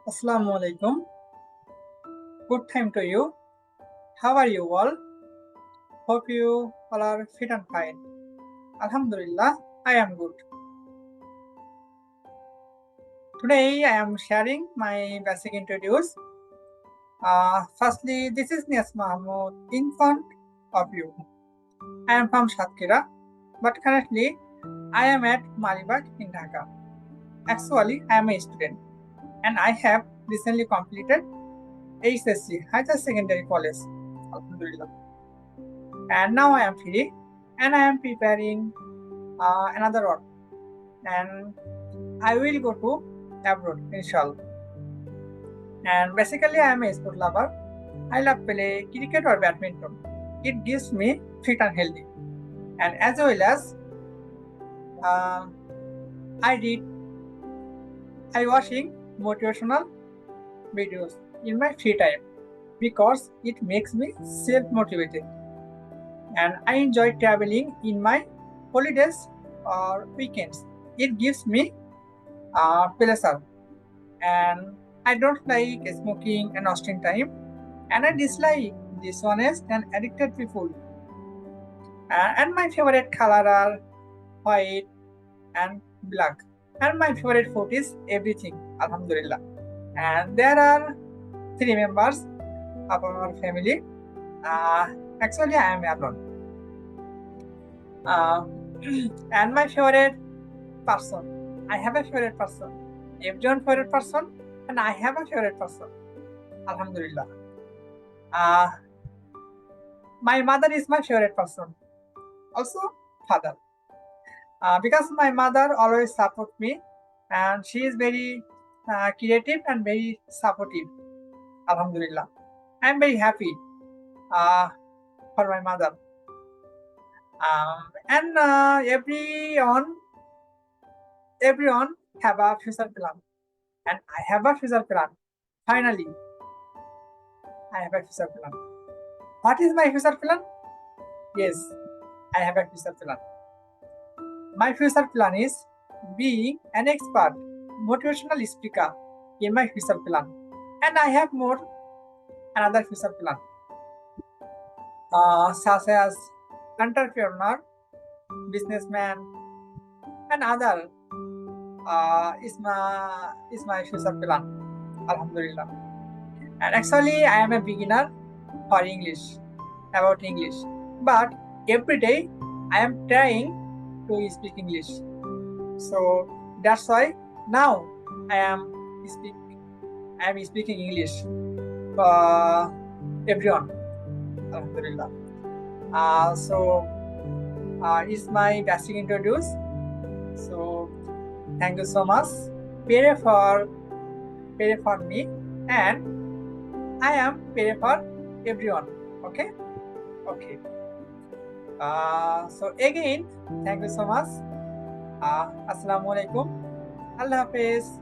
Assalamu alaikum. Good time to you. How are you all? Hope you all are fit and fine. Alhamdulillah, I am good. Today I am sharing my basic introduce. Firstly, this is Nias Mahmoud in front of you. I am from Satkira, but currently I am at Malibag in Dhaka. Actually, I am a student and I have recently completed HSC, Higher Secondary College. Alhamdulillah. And now I am free and I am preparing another one. And I will go to abroad, inshallah. And basically, I am a sport lover. I love play cricket or badminton. It gives me fit and healthy. And as well as I watching motivational videos in my free time because it makes me self-motivated. And I enjoy traveling in my holidays or weekends. It gives me pleasure. And I don't like smoking and wasting time. And I dislike dishonest and addicted people. And my favorite color are white and black. And my favorite food is everything, Alhamdulillah. And there are 3 members of our family. Actually, I am alone. And my favorite person, I have a favorite person. Everyone favorite person, and I have a favorite person. Alhamdulillah. My mother is my favorite person. Also, father. Because my mother always supports me, and she is very creative and very supportive. Alhamdulillah. I am very happy for my mother. And everyone have a future plan, and I have a future plan. Finally, I have a future plan. What is my future plan? Yes, I have a future plan. My future plan is being an expert motivational speaker in my future plan, and I have more another future plan, such as entrepreneur, businessman, and other is my future plan. Alhamdulillah. And actually, I am a beginner for English, about English. But every day, I am trying to speak English. So that's why now I am speaking English for everyone. Alhamdulillah. It's my basic introduce. So thank you so much. Pray for me, and I am pray for everyone. Okay. So again, thank you so much. Assalamu alaikum. Allah Hafiz.